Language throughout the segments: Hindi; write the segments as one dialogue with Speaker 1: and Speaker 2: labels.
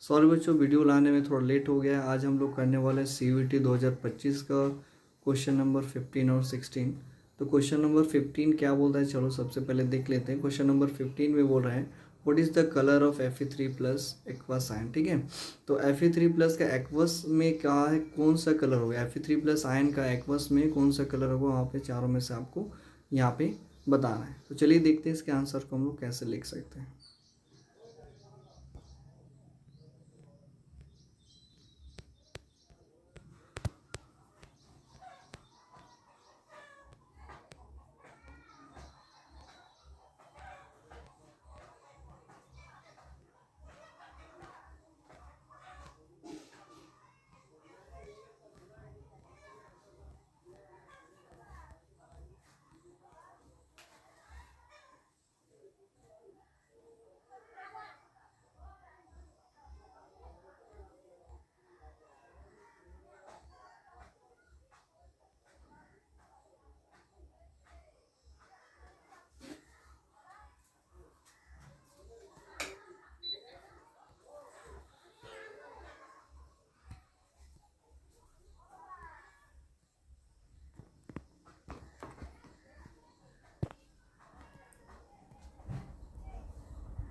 Speaker 1: सॉरी बच्चों, वीडियो लाने में थोड़ा लेट हो गया है। आज हम लोग करने वाले हैं CUET 2025 का क्वेश्चन नंबर 15 और 16। तो क्वेश्चन नंबर 15 क्या बोलता है, चलो सबसे पहले देख लेते हैं। क्वेश्चन नंबर 15 में बोल रहे हैं what is the colour of Fe3 plus aqueous ion. ठीक है, तो Fe3 प्लस का एक्वस में क्या है, कौन सा कलर होगा। Fe3 प्लस आयन का एक्वस में कौन सा कलर होगा, वहाँ पे चारों में से आपको यहाँ पे बताना है। तो चलिए देखते हैं इसके आंसर को हम लोग कैसे लिख सकते हैं।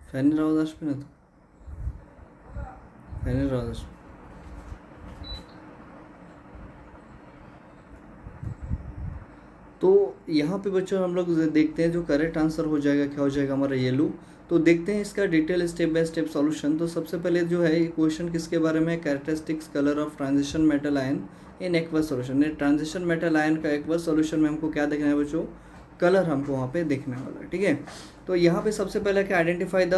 Speaker 1: ফ্যানের আওয়াজ আসবে না তো? ফ্যানের আওয়াজ আসবে। तो यहाँ पे बच्चों हम लोग देखते हैं जो करेक्ट आंसर हो जाएगा क्या हो जाएगा हमारा येलो। तो देखते हैं इसका detail step by step solution. तो सबसे पहले जो है ये क्वेश्चन किसके बारे में, characteristics colour of transition metal ion in aqueous solution. Transition metal ion का एक्वस सॉल्यूशन में हमको क्या देखना है बच्चों, कलर हमको वहाँ पे देखने वाला है। ठीक है, तो यहाँ पे सबसे पहले क्या, identify the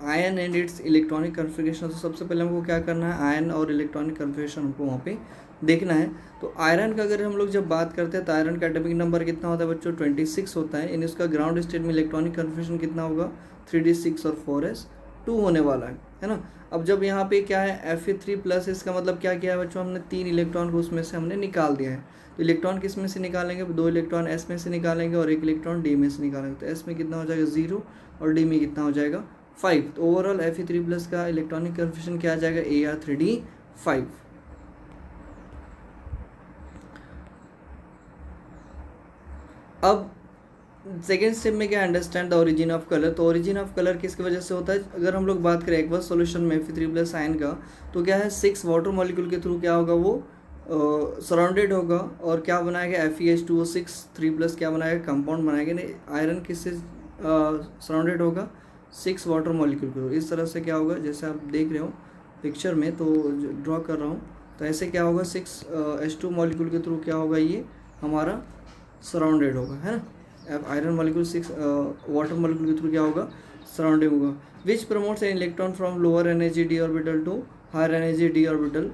Speaker 1: ion and it's electronic configuration. तो सबसे पहले हमको क्या करना है, आयन और इलेक्ट्रॉनिक कन्फिगरेशन हमको वहाँ पे देखना है। तो आयरन का अगर हम लोग जब बात करते हैं तो आयरन का एटॉमिक नंबर कितना होता है बच्चों, 26 होता है। इन इसका ग्राउंड स्टेट में इलेक्ट्रॉनिक कन्फिगरेशन कितना होगा, 3d6 और 4s2 होने वाला है ना। अब जब यहाँ पे क्या है Fe3 प्लस, इसका मतलब क्या किया है बच्चों, हमने 3 इलेक्ट्रॉन को उसमें से हमने निकाल दिया है। तो इलेक्ट्रॉन किस में से निकालेंगे, 2 इलेक्ट्रॉन S में से निकालेंगे और 1 इलेक्ट्रॉन D में से निकालेंगे। तो S में कितना हो जाएगा 0 और D में कितना हो जाएगा 5। तो ओवरऑल Fe3 प्लस का इलेक्ट्रॉनिक कन्फिगरेशन क्या आ जाएगा, Ar3d5। अब सेकेंड स्टेप में क्या, understand the origin of colour. तो ओरिजिन ऑफ कलर किसकी वजह से होता है, अगर हम लोग बात करें एक्वस सॉल्यूशन में Fe3 प्लस आयन का, तो क्या है 6 वाटर मॉलिक्यूल के थ्रू क्या होगा, वो सराउंडेड होगा और क्या बनाएगा, FeH2O6 3 प्लस क्या बनाएगा, कंपाउंड बनाएगा। नहीं, आयरन किससे सराउंडेड होगा, 6 वाटर मॉलिक्यूल के थ्रू। इस तरह से क्या होगा, जैसे आप देख रहे हो पिक्चर में, तो ड्रॉ कर रहा हूँ, तो ऐसे क्या होगा, 6H2 मॉलिक्यूल के थ्रू क्या होगा, ये हमारा सराउंडेड होगा, है ना। आयरन मॉलिक्यूल 6 वाटर मॉलिक्यूल के थ्रू क्या होगा, सराउंडिंग होगा। Which promotes an electron from lower energy d orbital to higher energy d orbital,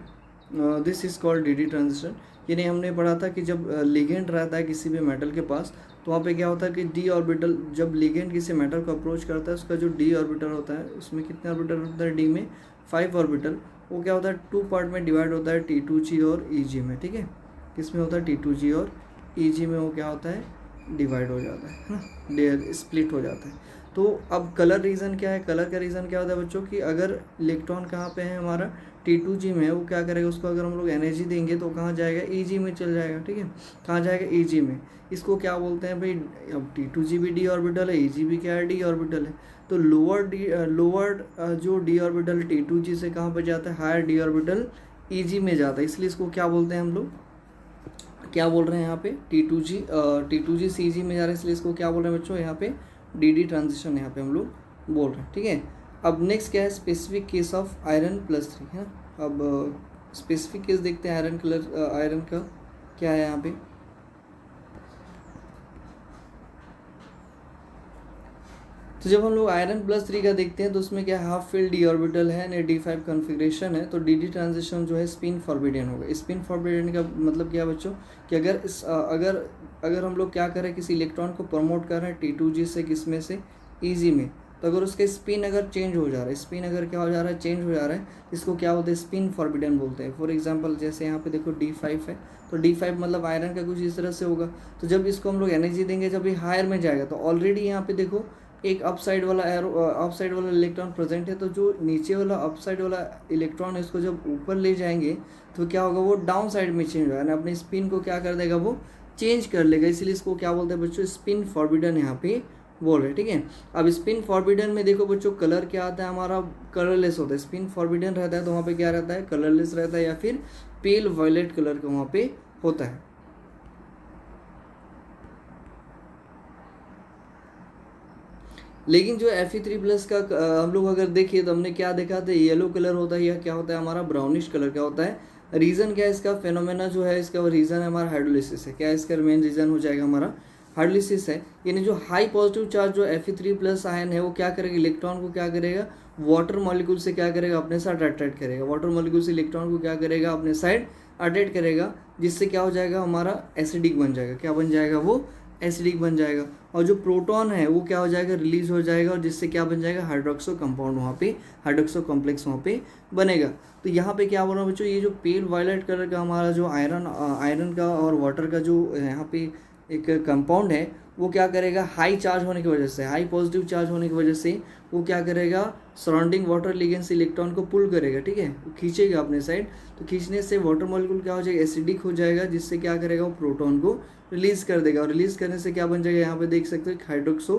Speaker 1: this is called dd transition. यानी हमने पढ़ा था कि जब लिगेंड रहता है किसी भी मेटल के पास, तो वहाँ पे क्या होता है कि d ऑर्बिटल, जब लिगेंड किसी मेटल को अप्रोच करता है, उसका जो d ऑर्बिटल होता है, उसमें कितने ऑर्बिटल होता है, d में 5 ऑर्बिटल। वो क्या होता है, 2 पार्ट में डिवाइड होता है, T2g और Eg में। ठीक है, किसमें होता है, T2g और Eg में वो क्या होता है, डिवाइड हो जाता है ना, स्प्लिट हो जाता है। तो अब कलर रीज़न क्या है, कलर का रीज़न क्या होता है बच्चों कि अगर इलेक्ट्रॉन कहाँ पे है हमारा, T2g में, वो क्या करेगा, उसको अगर हम लोग एनर्जी देंगे तो कहाँ जाएगा, Eg में चल जाएगा। ठीक है, कहाँ जाएगा, Eg में। इसको क्या बोलते हैं भाई, अब T2g भी d ऑर्बिटल है, Eg भी क्या है, d ऑर्बिटल है। तो लोअर जो d ऑर्बिटल T2g से कहाँ पर जाता है, हायर d ऑर्बिटल Eg में जाता है। इसलिए इसको क्या बोलते हैं हम लोग, क्या बोल रहे हैं यहाँ पे, T2g Cg में जा रहा है, इसलिए इसको क्या बोल रहे हैं बच्चों, यहाँ पे dd ट्रांजिशन यहाँ पे हम लोग बोल रहे हैं। ठीक है, अब नेक्स्ट क्या है, specific case of iron plus 3 है। अब स्पेसिफिक केस देखते हैं आयरन का क्या है यहाँ पे। तो जब हम लोग आयरन प्लस 3 का देखते हैं तो उसमें क्या हाफ फील्ड d ऑर्बिटल है ना, d5 कन्फिग्रेशन है। तो dd ट्रांजिशन जो है स्पिन फॉरबिडन होगा। स्पिन फॉरबिडन का मतलब क्या बच्चों कि अगर हम लोग क्या करें, किसी इलेक्ट्रॉन को प्रमोट कर रहे हैं T2g से, किस में से, Eg में, तो अगर उसका स्पिन अगर चेंज हो जा रहा है, स्पिन अगर क्या हो जा रहा है, चेंज हो जा रहा है, इसको क्या बोलते हैं, स्पिन फॉरबिडन बोलते हैं। फॉर एग्जांपल जैसे यहाँ पे देखो d5 है, तो d5 मतलब आयरन का कुछ इस तरह से होगा। तो जब इसको हम लोग एनर्जी देंगे, जब ये हायर में जाएगा, तो ऑलरेडी यहाँ पे देखो एक अप साइड वाला एरो, अप साइड वाला इलेक्ट्रॉन प्रेजेंट है, तो जो नीचे वाला अप साइड वाला इलेक्ट्रॉन है इसको जब ऊपर ले जाएंगे तो क्या होगा, वो डाउन साइड में चेंज होगा, यानी अपनी स्पिन को क्या कर देगा, वो चेंज कर लेगा। इसीलिए इसको क्या बोलते हैं बच्चों, स्पिन फॉरबिडन यहाँ पे बोल रहे हैं, ठीक है। अब स्पिन फॉरबिडन में देखो बच्चों, कलर क्या आता है हमारा, कलरलेस होता है। स्पिन फॉरबिडन रहता है तो वहाँ पे क्या रहता है, कलरलेस रहता है, या फिर पेल वायलेट कलर का वहाँ पे होता है। लेकिन जो Fe3+ का हम लोग अगर देखिए तो हमने क्या देखा था, येलो कलर होता है या क्या होता है हमारा, ब्राउनिश कलर का होता है। रीज़न क्या है इसका, फेनोमेना जो है इसका, रीज़न है हमारा हाइड्रोलिसिस है। क्या इसका मेन रीज़न हो जाएगा हमारा, हाइड्रोलिसिस है। यानी जो हाई पॉजिटिव चार्ज जो Fe3+ आयन है वो क्या करेगा, इलेक्ट्रॉन को क्या करेगा, वाटर मॉलिक्यूल से क्या करेगा, अपने साथ अट्रैक्ट करेगा। वाटर मॉलिक्यूल से इलेक्ट्रॉन को क्या करेगा, अपने साइड अट्रैक्ट करेगा, जिससे क्या हो जाएगा हमारा, एसिडिक बन जाएगा। क्या बन जाएगा, वो एसिडिक बन जाएगा। और जो प्रोटॉन है वो क्या हो जाएगा, रिलीज हो जाएगा, और जिससे क्या बन जाएगा, हाइड्रोक्सो कंपाउंड वहाँ पे, हाइड्रोक्सो कॉम्प्लेक्स वहाँ पे बनेगा। तो यहाँ पे क्या बोल रहा हूँ बच्चों, ये जो पेल वायलेट कलर का हमारा जो आयरन का और वाटर का जो यहाँ पे एक कंपाउंड है, वो क्या करेगा, हाई चार्ज होने की वजह से, हाई पॉजिटिव चार्ज होने की वजह से वो क्या करेगा, सराउंडिंग वाटर लिगेंड से इलेक्ट्रॉन को पुल करेगा, ठीक है, वो खींचेगा अपने साइड। तो खींचने से वाटर मॉलिक्यूल क्या हो जाएगा, एसिडिक हो जाएगा, जिससे क्या करेगा, वो प्रोटॉन को रिलीज कर देगा। और रिलीज करने से क्या बन जाएगा, यहाँ पे देख सकते हो हाइड्रोक्सो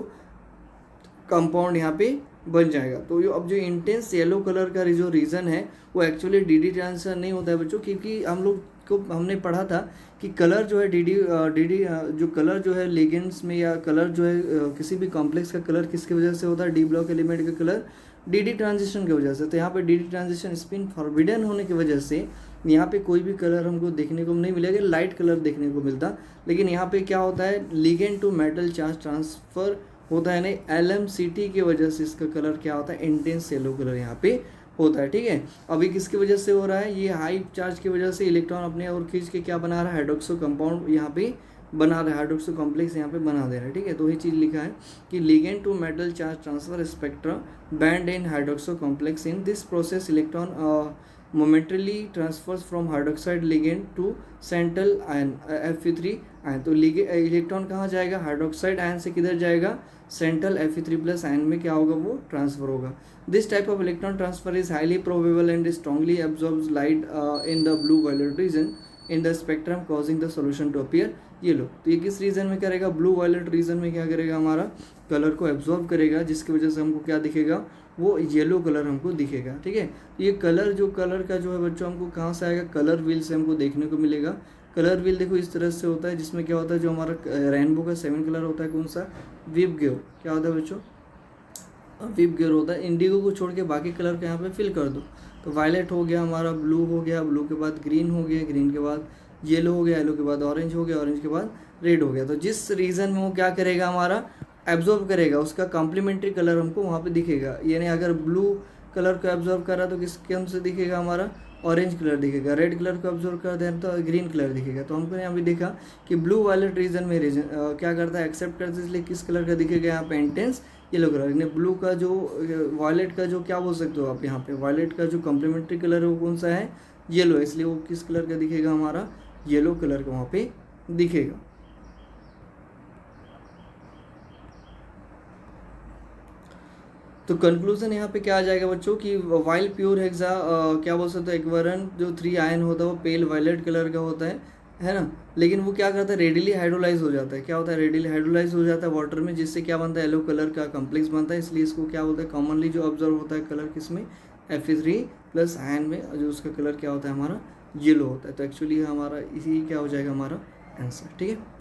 Speaker 1: कंपाउंड यहाँ पे बन जाएगा। तो अब जो इंटेंस येलो कलर का जो रीज़न है वो एक्चुअली डी ट्रांजिशन नहीं होता है बच्चों, क्योंकि हम लोग को हमने पढ़ा था कि कलर जो है डी जो कलर जो है लिगेंड्स में, या कलर जो है किसी भी कॉम्प्लेक्स का कलर किसकी वजह से होता है, डी ब्लॉक एलिमेंट का कलर डी ट्रांजिशन की वजह से। तो यहाँ पे डी ट्रांजिशन स्पिन फॉरबिडन होने की वजह से यहाँ पे कोई भी कलर हमको देखने को नहीं मिलेगा, लाइट कलर देखने को मिलता। लेकिन यहाँ पे क्या होता है, ligand to metal charge transfer होता है, नहीं LMCT की वजह से इसका कलर क्या होता है, इंटेंस येलो कलर यहाँ पे होता है, ठीक है। अभी किसकी वजह से हो रहा है, ये हाई चार्ज की वजह से इलेक्ट्रॉन अपने और खींच के क्या बना रहा है, हाइड्रोक्सो कंपाउंड यहाँ पे बना रहा है, हाइड्रोक्सो कॉम्प्लेक्स यहाँ पे बना दे रहा है, ठीक है। तो वही चीज़ लिखा है कि ligand to metal charge transfer spectra band in hydroxo complex, in this process electron momentarily transfers from hydroxide ligand to central ion Fe3 ion. तो इलेक्ट्रॉन कहाँ जाएगा, हाइड्रोक्साइड आयन से किधर जाएगा, सेंट्रल Fe3+ आयन में क्या होगा, वो ट्रांसफर होगा। This type of electron transfer is highly probable and strongly absorbs light in the blue violet region in the spectrum causing the solution to appear yellow. तो ये किस रीजन में करेगा, ब्लू वायलेट रीजन में क्या करेगा, हमारा कलर को एब्जॉर्ब करेगा, जिसकी वजह से हमको क्या दिखेगा, वो येलो कलर हमको दिखेगा, ठीक है। ये कलर का जो है बच्चों हमको कहाँ से आएगा, कलर व्हील से हमको देखने को मिलेगा। कलर व्हील देखो इस तरह से होता है, जिसमें क्या होता है, जो हमारा रेनबो का 7 कलर होता है, कौन सा, विबग्योर, क्या होता है बच्चों, विबग्योर होता है। इंडिगो को छोड़ के बाकी कलर को यहाँ पे फिल कर दो, तो वायलेट हो गया हमारा, ब्लू हो गया, ब्लू के बाद ग्रीन हो गया, ग्रीन के बाद येलो हो गया, येलो के बाद ऑरेंज हो गया, ऑरेंज के बाद रेड हो गया। तो जिस रीजन में वो क्या करेगा, हमारा एब्जॉर्ब करेगा, उसका कॉम्प्लीमेंट्री कलर हमको वहाँ पे दिखेगा। यानी अगर ब्लू कलर को एब्जॉर्ब करा तो किसके हम से दिखेगा, हमारा ऑरेंज कलर दिखेगा। रेड कलर को एब्जॉर्ब कर दें तो ग्रीन कलर दिखेगा। तो हमको यहाँ पे देखा कि ब्लू वायलेट रीजन में क्या करता है, एक्सेप्ट करता है, इसलिए किस कलर का दिखेगा, यहाँ पे इंटेंस येलो कलर। यानी ब्लू का जो वायलेट का जो क्या बोल सकते हो आप, यहाँ पे वायलेट का जो कॉम्प्लीमेंट्री कलर है वो कौन सा है, येलो है, इसलिए वो किस कलर का दिखेगा, हमारा येलो कलर का वहाँ पे दिखेगा। तो कंक्लूजन यहाँ पे क्या आ जाएगा बच्चों कि वाइल प्योर हेक्सा क्या बोल सकते हो, एक्वरन जो 3 आयन होता है वो पेल वायलेट कलर का होता है ना। लेकिन वो क्या करता है, रेडिली हाइड्रोलाइज हो जाता है। क्या होता है, रेडिली हाइड्रोलाइज हो जाता है वाटर में, जिससे क्या बनता है, येलो कलर का कॉम्प्लेक्स बनता है। इसलिए इसको क्या बोलते हैं, कॉमनली जो ऑब्जर्व होता है कलर किसमें, Fe3+ आयन में, जो उसका कलर क्या होता है, हमारा येलो होता है। तो एक्चुअली हमारा इसी क्या हो जाएगा हमारा आंसर, ठीक है।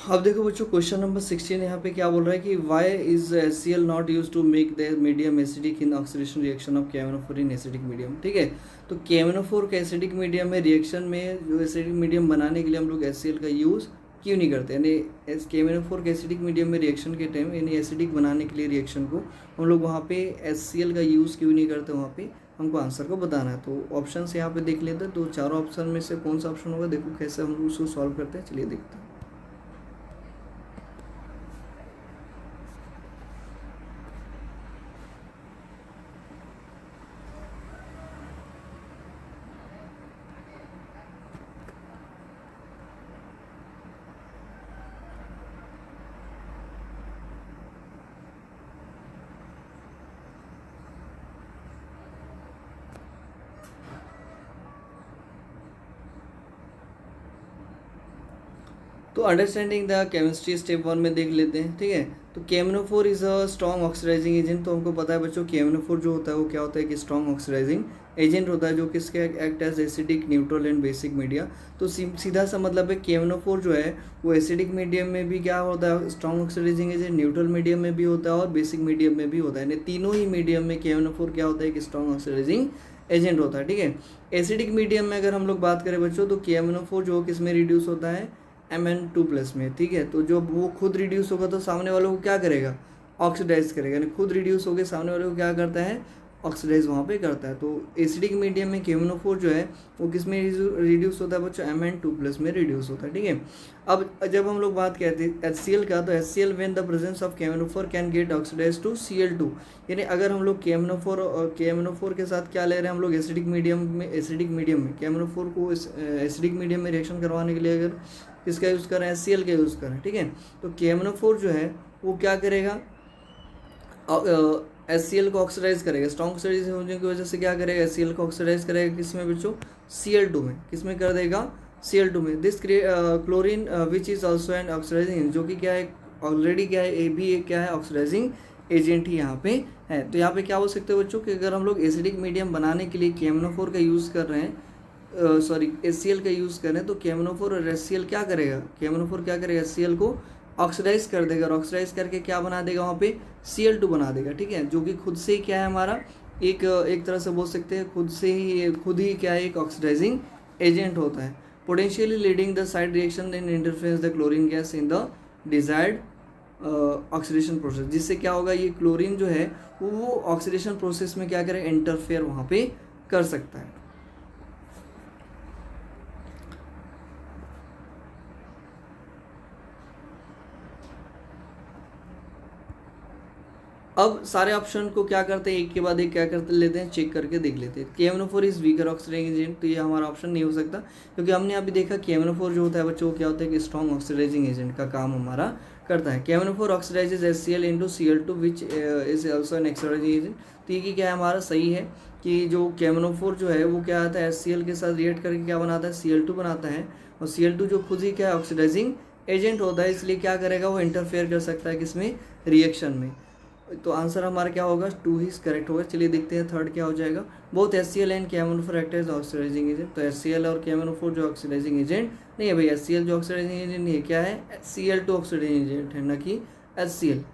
Speaker 1: अब देखो बच्चों क्वेश्चन नंबर 16 यहाँ पे क्या बोल रहा है कि why is HCl not use to make the medium acidic in oxidation reaction of KMnO4 in acidic medium, ठीक है। तो KMnO4 के एसिडिक मीडियम में रिएक्शन में जो एसिडिक मीडियम बनाने के लिए हम लोग HCl का यूज़ क्यों नहीं करते, यानी KMnO4 के एसिडिक मीडियम में रिएक्शन के टाइम, यानी एसिडिक बनाने के लिए रिएक्शन को हम लोग वहाँ पे HCl का यूज़ क्यों नहीं करते, वहाँ पे हमको आंसर को बताना है। तो ऑप्शन यहाँ पे देख लेते हैं। तो चारों ऑप्शन में से कौन सा ऑप्शन होगा, देखो कैसे हम लोग उसको सॉल्व करते हैं, चलिए देखते हैं। तो अंडरस्टैंडिंग द केमिस्ट्री स्टेप 1 में देख लेते हैं, ठीक है। तो KMnO4 is a strong oxidising agent. तो हमको पता है बच्चों KMnO4 जो होता है वो क्या होता है कि स्ट्रॉन्ग ऑक्सीडाइजिंग एजेंट होता है, जो किसके act as acidic, neutral and basic media. तो सीधा सा मतलब है KMnO4 जो है वो एसिडिक मीडियम में भी क्या होता है, strong oxidising agent, neutral medium में भी होता है और बेसिक मीडियम में भी होता है। यानी तीनों ही मीडियम में KMnO4 क्या होता है कि स्ट्रॉन्ग ऑक्सीडाइजिंग एजेंट होता है, ठीक है। एसिडिक मीडियम में अगर हम लोग बात करें बच्चों तो KMnO4 जो किस में रिड्यूस होता है, Mn2+ में, ठीक है। तो जो वो खुद रिड्यूस होगा तो सामने वालों को क्या करेगा, ऑक्सीडाइज करेगा, यानी खुद रिड्यूस होकर सामने वाले को क्या करता है, ऑक्सीडाइज वहाँ पे करता है। तो एसिडिक मीडियम में KMnO4 जो है वो किस में रिड्यूस होता है बच्चों, Mn2+ में रिड्यूस होता है, ठीक है। अब जब हम लोग बात करते हैं HCl का, तो HCl when the presence of KMnO4 can get oxidise to Cl2। यानी अगर हम लोग KMnO4 के साथ क्या ले रहे हैं हम लोग, एसिडिक मीडियम में KMnO4 को एसिडिक मीडियम में रिएक्शन करवाने के लिए अगर किसका यूज़ करें, HCl का यूज़ करें, ठीक है। तो KMnO4 जो है वो क्या करेगा, HCl को ऑक्सीडाइज करेगा, स्ट्रॉन्ग ऑक्सीडाइज होने की वजह से क्या करेगा, HCl को ऑक्सीडाइज करेगा किस में बच्चों, Cl2 में। किस में कर देगा, Cl2 में। This chlorine which is also an oxidising, जो कि क्या है ऑलरेडी क्या है, ए भी एक क्या है ऑक्सीडाइजिंग एजेंट ही यहाँ पे है। तो यहाँ पे क्या हो सकते हैं बच्चों कि अगर हम लोग एसिडिक मीडियम बनाने के लिए KMnO4 का यूज़ कर रहे हैं, HCl का यूज़ करें, तो KMnO4 और HCl क्या करेगा, KMnO4 क्या करेगा, HCl को ऑक्सीडाइज कर देगा और ऑक्सीडाइज करके क्या बना देगा वहाँ पे, Cl2 बना देगा, ठीक है। जो कि खुद से ही क्या है हमारा एक तरह से बोल सकते हैं खुद ही क्या है एक ऑक्सीडाइजिंग एजेंट होता है। Potentially leading the side reaction in interference the chlorine gas in the desired oxidation process, जिससे क्या होगा, ये क्लोरीन जो है वो ऑक्सीडेशन प्रोसेस में क्या करेगा, इंटरफेयर वहाँ पे कर सकता है। अब सारे ऑप्शन को क्या करते हैं, एक के बाद एक क्या करते लेते हैं, चेक करके देख लेते हैं। KMnO4 is weaker oxidising agent, तो ये हमारा ऑप्शन नहीं हो सकता, क्योंकि हमने अभी देखा KMnO4 जो होता है बच्चों क्या होता है कि स्ट्रॉन्ग ऑक्सीडाइजिंग एजेंट का काम हमारा करता है। KMnO4 oxidises HCl into Cl2 which is also an oxidising agent. तो ये क्या है हमारा सही है कि जो KMnO4 जो है वो क्या आता है HCl के साथ रिएक्ट करके क्या बनाता है, Cl2 बनाता है, और Cl2 जो खुद ही क्या है ऑक्सीडाइजिंग एजेंट होता है, इसलिए क्या करेगा वो इंटरफेयर कर सकता है किसमें, रिएक्शन में। तो आंसर हमारा क्या होगा, 2 ही करेक्ट होगा। चलिए देखते हैं थर्ड क्या हो जाएगा। Both HCl and KMnO4 act as oxidising agent. तो HCl और KMnO4 जो ऑक्सीडाइजिंग एजेंट नहीं है भाई, HCl जो ऑक्सीडाइजिंग एजेंट नहीं है, क्या है Cl2 ऑक्सीडाइजिंग एजेंट है, ना कि HCl।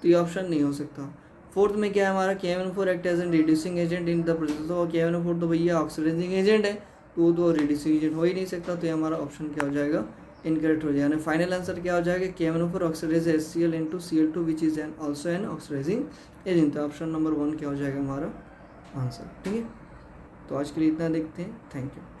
Speaker 1: तो ये ऑप्शन नहीं हो सकता। फोर्थ में क्या है हमारा, KMnO4 act as an reducing agent in the process. तो KMnO4 तो भैया ऑक्सीडाइजिंग एजेंट है, तो रिड्यूसिंग एजेंट हो ही नहीं सकता। तो ये हमारा ऑप्शन क्या हो जाएगा, इनकरेक्ट हो जाएगा। फाइनल आंसर क्या हो जाएगा, KMnO4 oxidise HCl into Cl2 which is an also an oxidising agent. तो ऑप्शन नंबर 1 क्या हो जाएगा हमारा आंसर, ठीक है। तो आज के लिए इतना देखते हैं, थैंक यू।